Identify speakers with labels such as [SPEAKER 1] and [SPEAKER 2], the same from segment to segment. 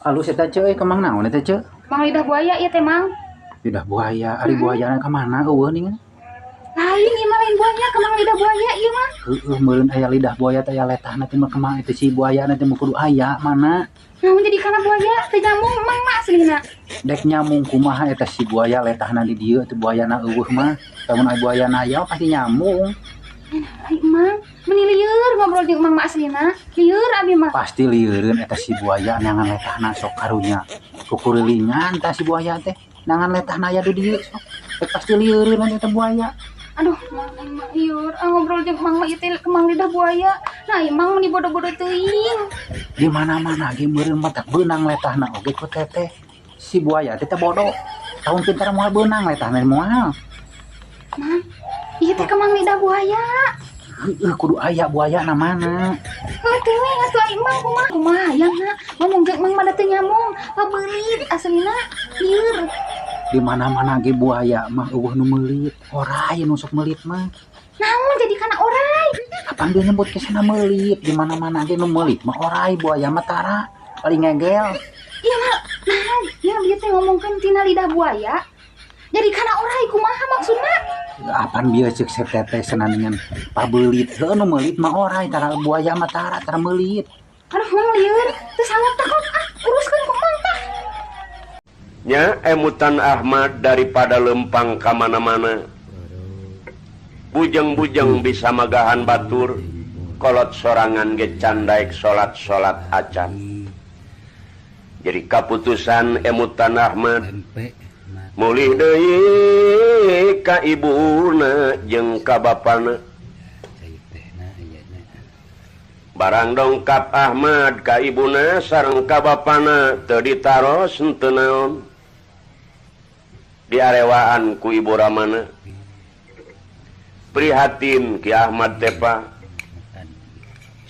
[SPEAKER 1] Alus eta ceu kemang naon eta ceu?
[SPEAKER 2] Mang lidah buaya ieu teh Mang.
[SPEAKER 1] Lidah buaya, ari buayana ka mana eueuh ningan?
[SPEAKER 2] Lain ieu mah lain buaya, kemang lidah buaya ieu mah.
[SPEAKER 1] Heueuh meureun aya lidah buaya teh aya letahna teh mah kemang eta si buayana teh mah kudu aya mana?
[SPEAKER 2] Namun jadi kana buaya teh nyamung Mang mah aslinya.
[SPEAKER 1] Dek nyamung kumaha eta si buaya letahna di dieu teh buayana eueuh mah. Lamun aya buayana aya pasti nyamung.
[SPEAKER 2] Ai Mang, meni lieur ngobrol jeung Mang mah aslina. Lieur abi mah.
[SPEAKER 1] Pasti lieureun eta si buaya nangan letahna sok karunya. Kukurilingan tah si buaya teh. Nangan letahna aya di dieu sok. Pasti lieureun eta buaya.
[SPEAKER 2] Aduh, Mang lieur ngobrol jeung Mang mah ieu teh kemang lidah buaya. Nah, ieu Mang meni bodoh-bodoh teuing.
[SPEAKER 1] Di mana-mana ge meureun mah tak beunang letahna oge ku teteh. Si buaya teh bodoh. Tahun pintar moal beunang letahna moal.
[SPEAKER 2] Mang, ieu teh kemang lidah buaya.
[SPEAKER 1] Heueuh kudu aya buayana mana?
[SPEAKER 2] Heuh teh we geus tuh Mang kumaha hayangna ngomong jeung Mang mah teu nyamung. Pabeulit aslina lieur.
[SPEAKER 1] Di mana-mana ge buaya mah eueuh nu meulit. Oray nu sok meulit mah.
[SPEAKER 2] Namun jadi kana oray.
[SPEAKER 1] Kapan dia nyebut kesana meulit? Di mana-mana ge nu meulit mah oray buaya mah tara paling ngegel.
[SPEAKER 2] Iya mah, nah, yang dia teh ngomongkeun tina lidah buaya. Jadi kana oray kumaha maksudna?
[SPEAKER 1] Apan bieu ceuk seteteh senandingan pabeulit. Heueuh nu meulit mah oray tara buaya mah tara meulit.
[SPEAKER 2] Aduh Mang lieur, teu sangat takut uruskeun ku Mang tah.
[SPEAKER 3] Nya emutan Ahmad daripada lempang ka mana-mana. Bujeng-bujeng bisa magahan batur, kolot sorangan ge can daek salat-salat acan. Jadi kaputusan emutan Ahmad mulih deui ka ibuna jeung ka bapana. Barang dongkap Ahmad ka ibuna sareng ka bapana teu ditaros henteu naon. Diarewaan ku ibu ramana. Prihatin ki Ahmad teh pa.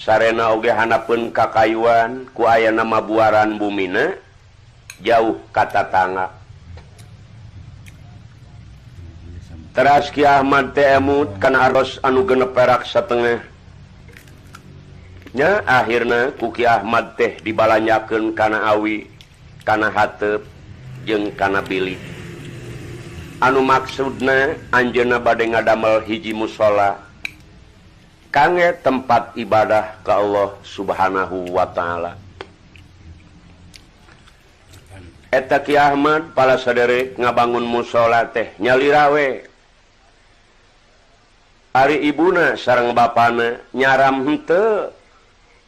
[SPEAKER 3] Sarena oge hanapeun kakayuan ku aya nama buaran bumina jauh ka tatangga. Teras ki Ahmad teh emut kana aros anu genep perak satengah. Nya akhirna ku ki Ahmad teh dibalanyakeun kana awi, kana hateup jeung kana bilik. Anu maksudna anjeunna bade ngadamel hiji mushola kange tempat ibadah ka Allah Subhanahu wa taala. Eta ki Ahmad pala saderek ngabangun mushola teh nyalira we. Ari ibuna sareng bapana nyaram henteu,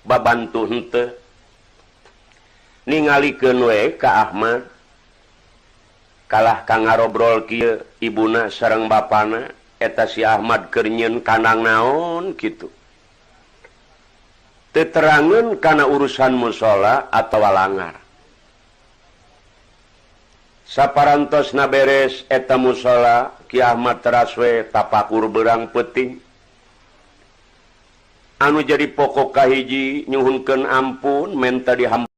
[SPEAKER 3] babantu henteu. Ningalikeun we ka Ahmad kalah kang ngarobrol kieu ibuna sareng bapana eta si Ahmad keur nyieun kandang naon kitu. Teu terangeun kana urusan mushola atawa langar. Saparantosna beres eta mushola ki Ahmad teras we tapakur beurang peuting. Anu jadi pokok kahiji nyuhunkeun ampun menta dihampura